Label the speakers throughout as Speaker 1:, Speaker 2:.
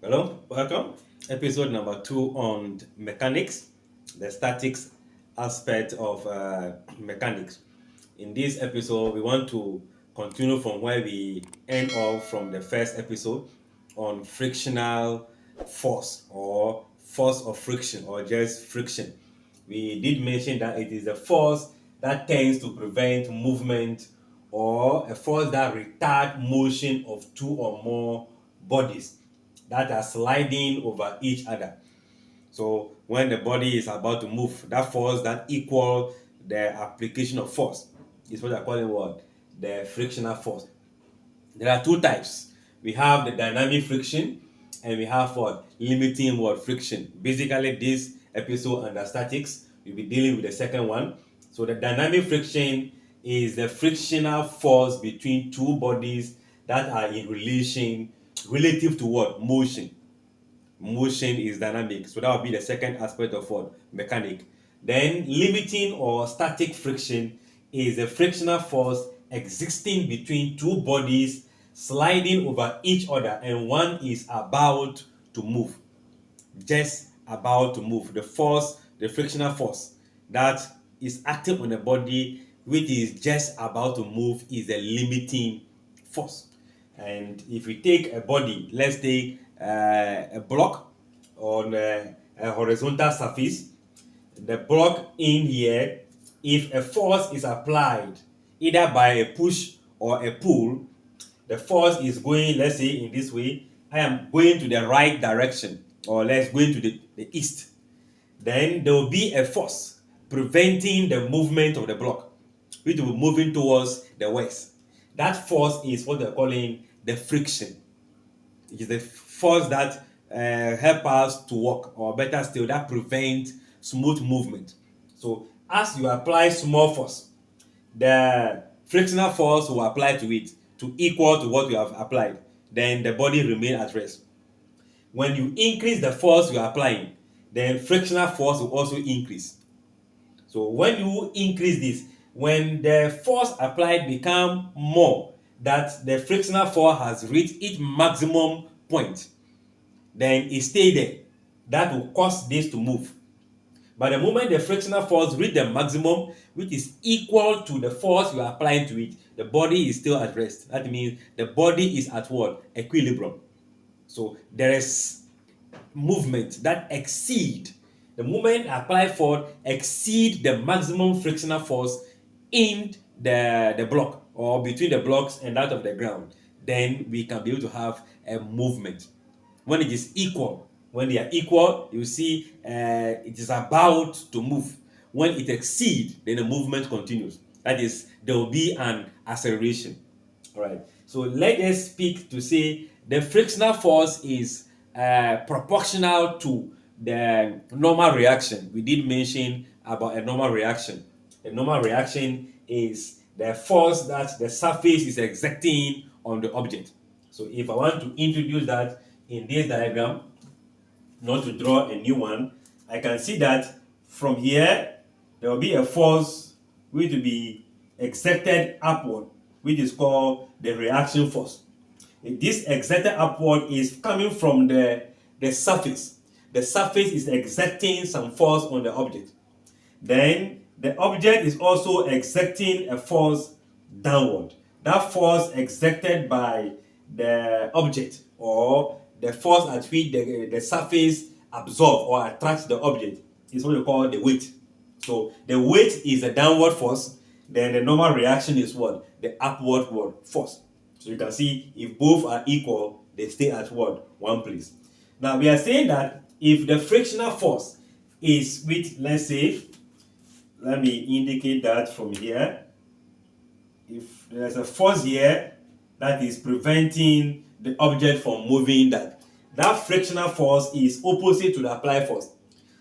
Speaker 1: Hello, welcome. Episode number 2 on mechanics, the statics aspect of mechanics. In this episode, we want to continue from where we end off from the first episode on frictional force or force of friction or just friction. We did mention that it is a force that tends to prevent movement or a force that retards motion of two or more bodies that are sliding over each other. So when the body is about to move, that force that equal the application of force is what I call it what? The frictional force. There are two types. We have the dynamic friction and we have what? Limiting what? Friction. Basically, this episode under statics, we'll be dealing with the second one. So the dynamic friction is the frictional force between two bodies that are in relation relative to what? Motion. Motion is dynamic. So that would be the second aspect of what? Mechanic. Then limiting or static friction is a frictional force existing between two bodies sliding over each other and one is about to move. Just about to move. The force, the frictional force that is acting on a body which is just about to move is a limiting force. And if we take a body, let's take a block on a horizontal surface, the block in here, if a force is applied either by a push or a pull, the force is going, let's say in this way, I am going to the right direction, or let's go into the east. Then there will be a force preventing the movement of the block, which will be moving towards the west. That force is what they're calling the friction. It is the force that help us to walk, or better still, that prevent smooth movement. So as you apply small force, the frictional force will apply to it to equal to what you have applied. Then the body remain at rest. When you increase the force you are applying, then frictional force will also increase. So when you increase this, when the force applied become more, that the frictional force has reached its maximum point, then it stay there. That will cause this to move. But the moment the frictional force reach the maximum, which is equal to the force you are applying to it, the body is still at rest. That means the body is at what? Equilibrium. So there is movement that exceed the moment applied for exceed the maximum frictional force in the block or between the blocks and that of the ground, then we can be able to have a movement. When it is equal, when they are equal, you see it is about to move. When it exceeds, then the movement continues. That is, there will be an acceleration. All right. So let us speak to say the frictional force is proportional to the normal reaction. We did mention about a normal reaction. A normal reaction is the force that the surface is exerting on the object. So if I want to introduce that in this diagram, not to draw a new one, I can see that from here there will be a force which will be exerted upward, which is called the reaction force. This exerted upward is coming from the surface. The surface is exerting some force on the object. Then the object is also exerting a force downward. That force exerted by the object or the force at which the surface absorbs or attracts the object is what we call the weight. So the weight is a downward force, then the normal reaction is what? The upward force. So you can see if both are equal, they stay at what? One place. Now we are saying that if the frictional force is with, let's say, let me indicate that from here. If there's a force here that is preventing the object from moving, that frictional force is opposite to the applied force.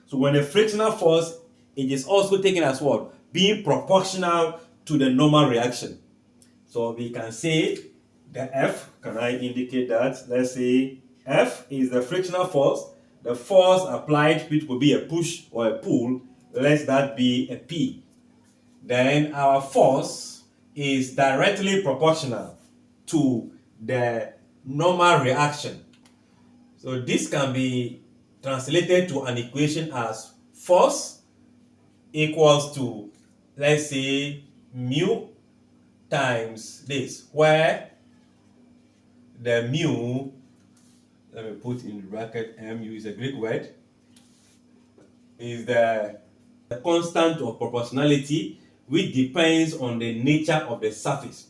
Speaker 1: So when the frictional force, it is also taken as what? Being proportional to the normal reaction. So we can say the F, can I indicate that? Let's say F is the frictional force. The force applied, which will be a push or a pull, let that be a P. Then our force is directly proportional to the normal reaction. So this can be translated to an equation as force equals to, let's say, mu times this, where the mu, let me put in bracket, mu is a Greek word, is the constant of proportionality, which depends on the nature of the surface.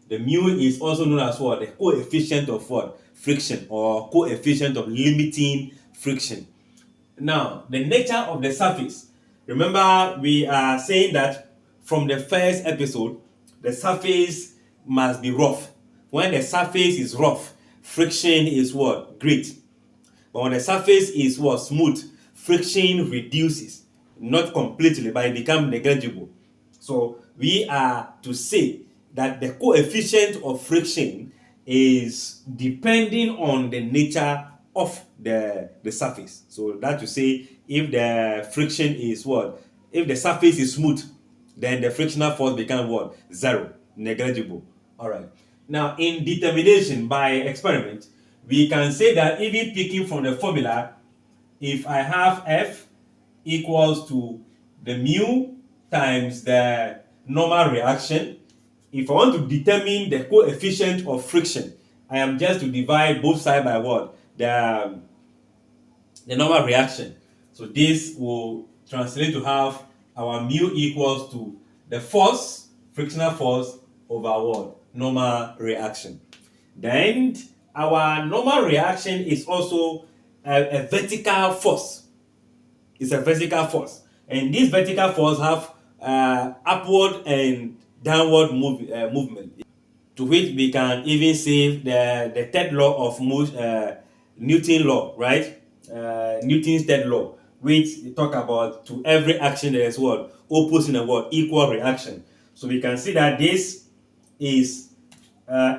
Speaker 1: The mu is also known as what? The coefficient of what? Friction, or coefficient of limiting friction. Now, the nature of the surface. Remember, we are saying that from the first episode, the surface must be rough. When the surface is rough, friction is what? Great. But when the surface is what? Smooth, friction reduces. Not completely, but it becomes negligible. So we are to say that the coefficient of friction is depending on the nature of the surface. So that to say, if the friction is what? If the surface is smooth, then the frictional force becomes what? Zero, negligible. All right. Now, in determination by experiment, we can say that even picking from the formula, if I have F equals to the mu times the normal reaction, if I want to determine the coefficient of friction, I am just to divide both sides by what? The normal reaction. So this will translate to have our mu equals to the force, frictional force, over what? Normal reaction. Then our normal reaction is also a vertical force. It's a vertical force. And this vertical force have upward and downward movement, to which we can even say the third law of Newton's law, right? Newton's third law, which talk about to every action there is what? Opposite and what? Equal reaction. So we can see that this is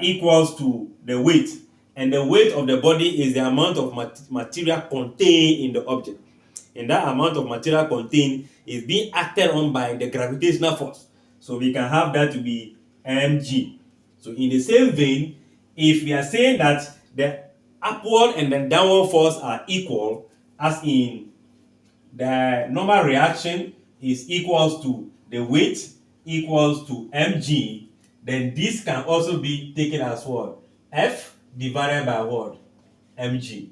Speaker 1: equals to the weight, and the weight of the body is the amount of material contained in the object, and that amount of material contained is being acted on by the gravitational force. So we can have that to be mg. So in the same vein, if we are saying that the upward and the downward force are equal, as in the normal reaction is equals to the weight equals to mg, then this can also be taken as what? F divided by what? Mg.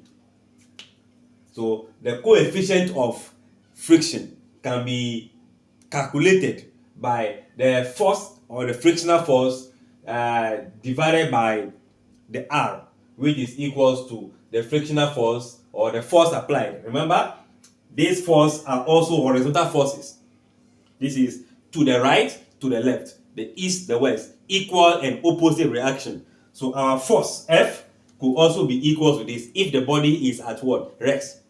Speaker 1: So the coefficient of friction can be calculated by the force or the frictional force divided by the R, which is equals to the frictional force or the force applied. Remember, these forces are also horizontal forces. This is to the right, to the left, the east, the west, equal and opposite reaction. So our force F could also be equal to this if the body is at what? Rest.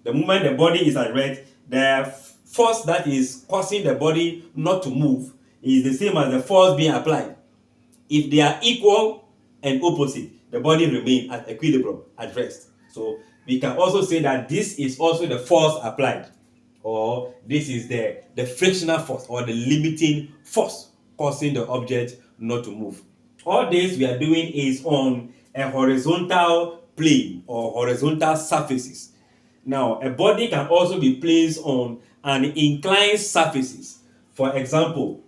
Speaker 1: The moment the body is at rest, the force that is causing the body not to move is the same as the force being applied. If they are equal and opposite, the body remains at equilibrium, at rest. So we can also say that this is also the force applied, or this is the frictional force or the limiting force causing the object not to move. All this we are doing is on a horizontal plane or horizontal surfaces. Now, a body can also be placed on an inclined surfaces. For example,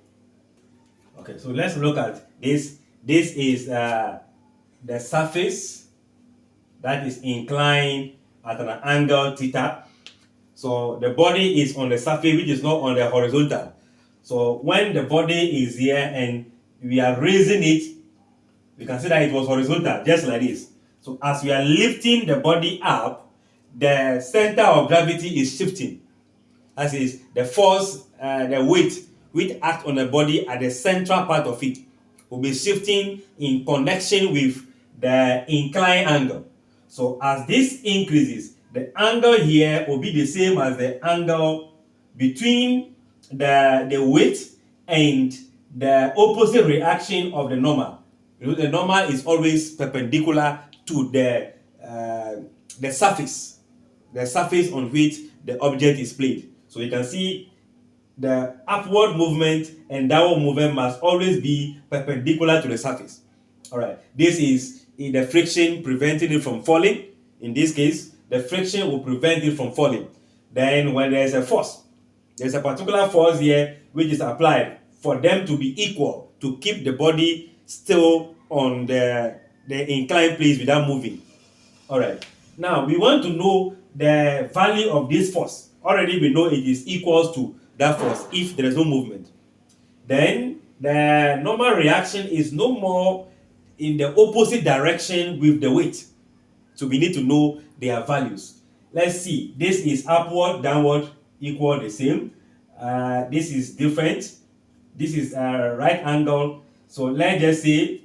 Speaker 1: okay, so let's look at this. This is the surface that is inclined at an angle theta. So the body is on the surface which is not on the horizontal. So when the body is here and we are raising it, we can see that it was horizontal, just like this. So as we are lifting the body up, the center of gravity is shifting. As is the force, the weight which act on the body at the central part of it will be shifting in connection with the inclined angle. So as this increases, the angle here will be the same as the angle between the weight and the opposite reaction of the normal. You know, the normal is always perpendicular to the surface on which the object is placed. So you can see the upward movement and downward movement must always be perpendicular to the surface. All right, this is the friction preventing it from falling. In this case, the friction will prevent it from falling. Then when there's a force, there's a particular force here which is applied for them to be equal, to keep the body still on the inclined place without moving. All right. Now we want to know the value of this force. Already we know it is equals to that force if there is no movement. Then the normal reaction is no more in the opposite direction with the weight. So we need to know their values. Let's see. This is upward, downward, equal, the same. This is different. This is a right angle. So let's just say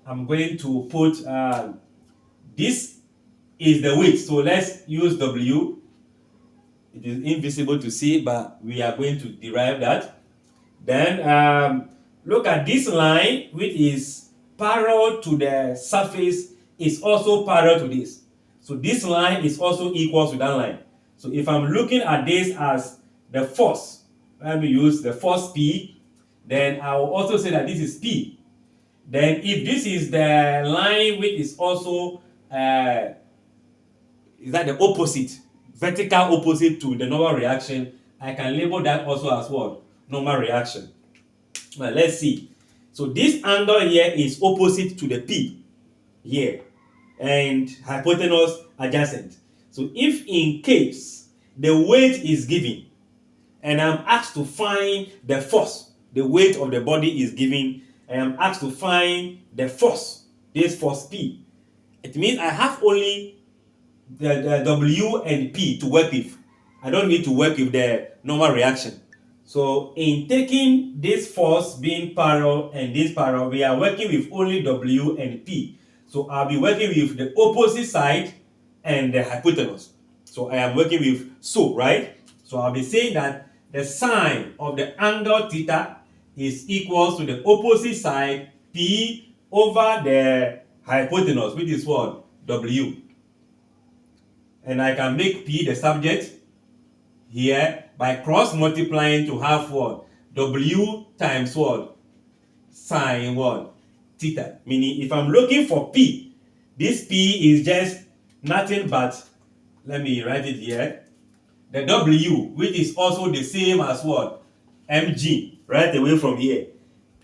Speaker 1: I'm going to put this is the weight. So let's use W. It is invisible to see, but we are going to derive that. Then look at this line, which is parallel to the surface, is also parallel to this. So this line is also equal to that line. So if I'm looking at this as the force, let me use the force P, then I will also say that this is P. Then if this is the line which is also is that the opposite, vertical opposite to the normal reaction, I can label that also as what? Normal reaction. Now let's see. So this angle here is opposite to the P here and hypotenuse adjacent. So if in case the weight is given and I'm asked to find the force, the weight of the body is given, and I'm asked to find the force, this force P, it means I have only the W and P to work with. I don't need to work with the normal reaction. So in taking this force being parallel and this parallel, we are working with only W and P. So I'll be working with the opposite side and the hypotenuse. So I am working with so, right? So I'll be saying that the sine of the angle theta is equal to the opposite side P over the hypotenuse, which is what? W. And I can make P the subject here by cross multiplying to have what? W times what? Sine what? Theta. Meaning if I'm looking for P, this P is just nothing but, let me write it here, the W, which is also the same as what? Mg, right away from here.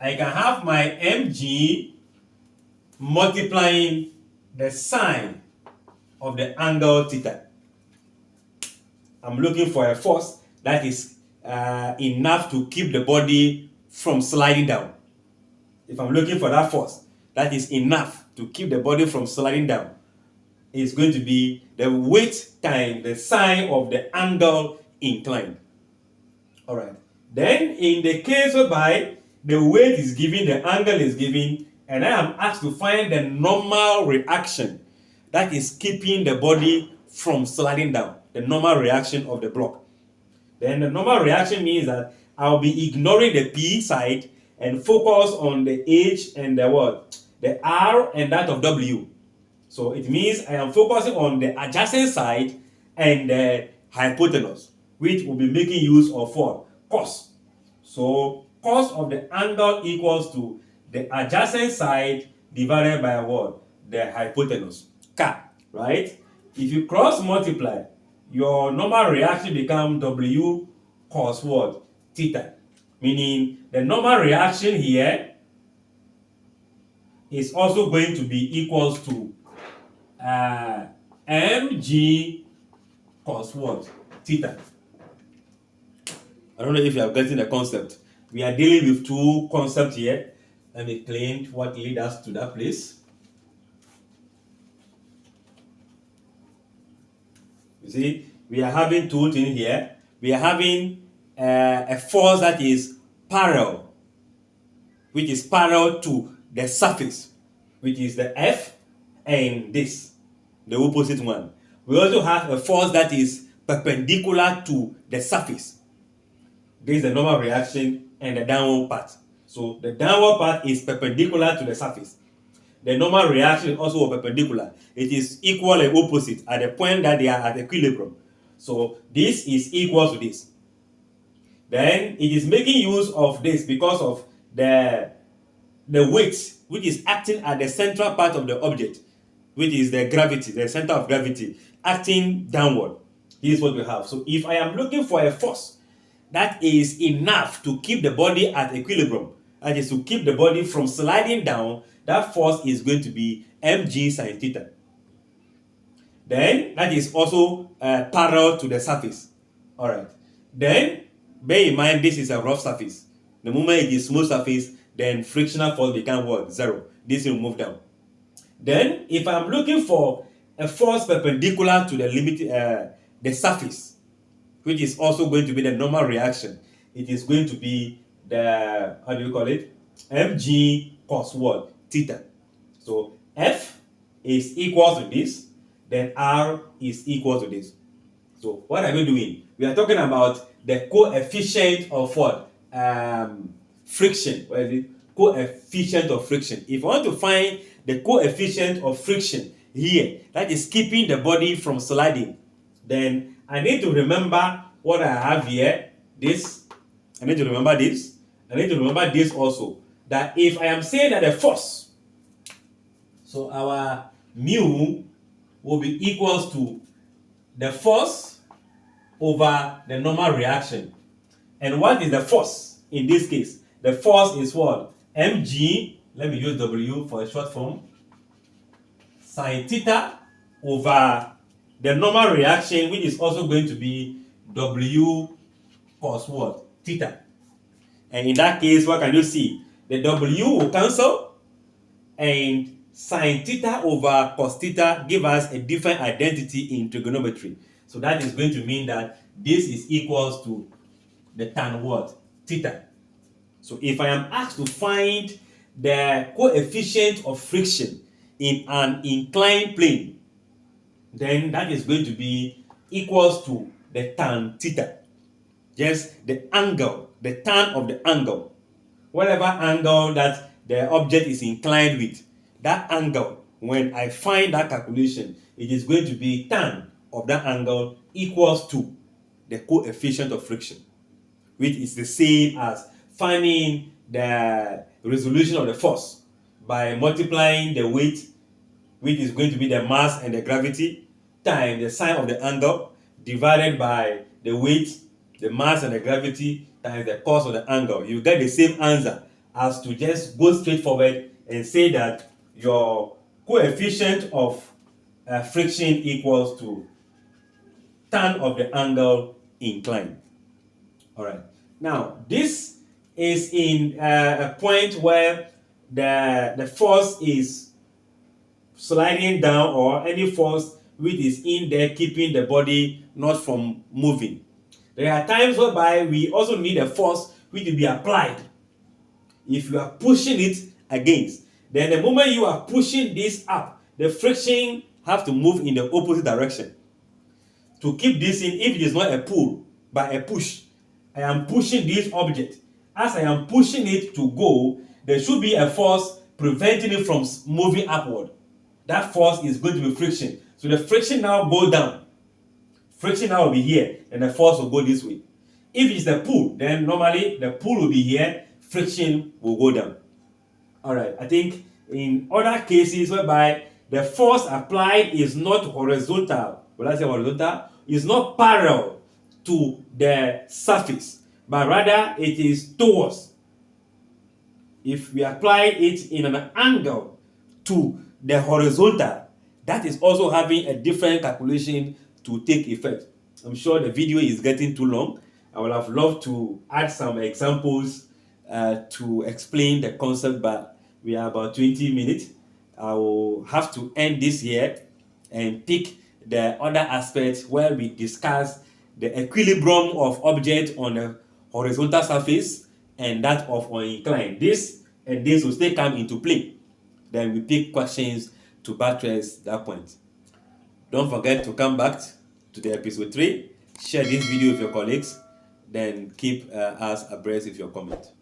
Speaker 1: I can have my Mg multiplying the sine of the angle theta. I'm looking for a force that is enough to keep the body from sliding down. If I'm looking for that force that is enough to keep the body from sliding down, it's going to be the weight times the sine of the angle inclined. All right. Then in the case whereby the weight is given, the angle is given, and I am asked to find the normal reaction that is keeping the body from sliding down, the normal reaction of the block. Then the normal reaction means that I'll be ignoring the P side and focus on the H and the what? The R and that of W. So it means I am focusing on the adjacent side and the hypotenuse, which will be making use of what? Cos. So cos of the angle equals to the adjacent side divided by what? The hypotenuse. K, right? If you cross multiply, your normal reaction becomes W cos what? Theta. Meaning the normal reaction here is also going to be equals to mg cos what? Theta. I don't know if you are getting the concept. We are dealing with two concepts here. Let me clean what leads us to that place. You see, we are having two things here. We are having a force that is parallel, which is parallel to the surface, which is the F, and this, the opposite one. We also have a force that is perpendicular to the surface. This is the normal reaction and the downward part. So the downward part is perpendicular to the surface. The normal reaction is also perpendicular. It is equal and opposite at the point that they are at equilibrium. So this is equal to this. Then it is making use of this because of the weight which is acting at the central part of the object, which is the gravity, the center of gravity, acting downward. This is what we have. So if I am looking for a force that is enough to keep the body at equilibrium, that is to keep the body from sliding down, that force is going to be mg sine theta. Then that is also parallel to the surface. All right. Then bear in mind this is a rough surface. The moment it is smooth surface, then frictional force becomes what? 0. This will move down. Then if I'm looking for a force perpendicular to the surface, which is also going to be the normal reaction, it is going to be the, how do you call it? mg cos what? Theta. So F is equal to this, then R is equal to this. So what are we doing? We are talking about the coefficient of what? Friction. What is it? Coefficient of friction. If I want to find the coefficient of friction here, that is keeping the body from sliding, then I need to remember what I have here. This. I need to remember this. I need to remember this also. That if I am saying that the force, so our mu will be equals to the force over the normal reaction. And what is the force in this case? The force is what? mg, let me use W for a short form, sine theta over the normal reaction, which is also going to be W cos what? Theta. And in that case, what can you see? The W will cancel, and sine theta over cos theta give us a different identity in trigonometry. So that is going to mean that this is equals to the tan what? Theta. So if I am asked to find the coefficient of friction in an inclined plane, then that is going to be equals to the tan theta. Just the angle, the tan of the angle. Whatever angle that the object is inclined with, that angle, when I find that calculation, it is going to be tan of that angle equals to the coefficient of friction, which is the same as finding the resolution of the force by multiplying the weight, which is going to be the mass and the gravity, times the sine of the angle, divided by the weight, the mass and the gravity, times the cos of the angle. You get the same answer as to just go straight forward and say that your coefficient of friction equals to tan of the angle inclined. All right. Now, this is in a point where the force is sliding down, or any force which is in there keeping the body not from moving. There are times whereby we also need a force which will be applied. If you are pushing it against, then the moment you are pushing this up, the friction have to move in the opposite direction. To keep this in, if it is not a pull, but a push, I am pushing this object. As I am pushing it to go, there should be a force preventing it from moving upward. That force is going to be friction. So the friction now go down. Friction now will be here, and the force will go this way. If it's the pull, then normally the pull will be here, friction will go down. All right, I think in other cases whereby the force applied is not horizontal, when I say horizontal, is not parallel to the surface, but rather it is towards. If we apply it in an angle to the horizontal, that is also having a different calculation to take effect. I'm sure the video is getting too long. I would have loved to add some examples to explain the concept, but we are about 20 minutes. I will have to end this here and pick the other aspects where we discuss the equilibrium of object on a horizontal surface and that of an incline. This and this will still come into play. Then we pick questions to buttress that point. Don't forget to come back to the episode 3. Share this video with your colleagues. Then keep us abreast with your comment.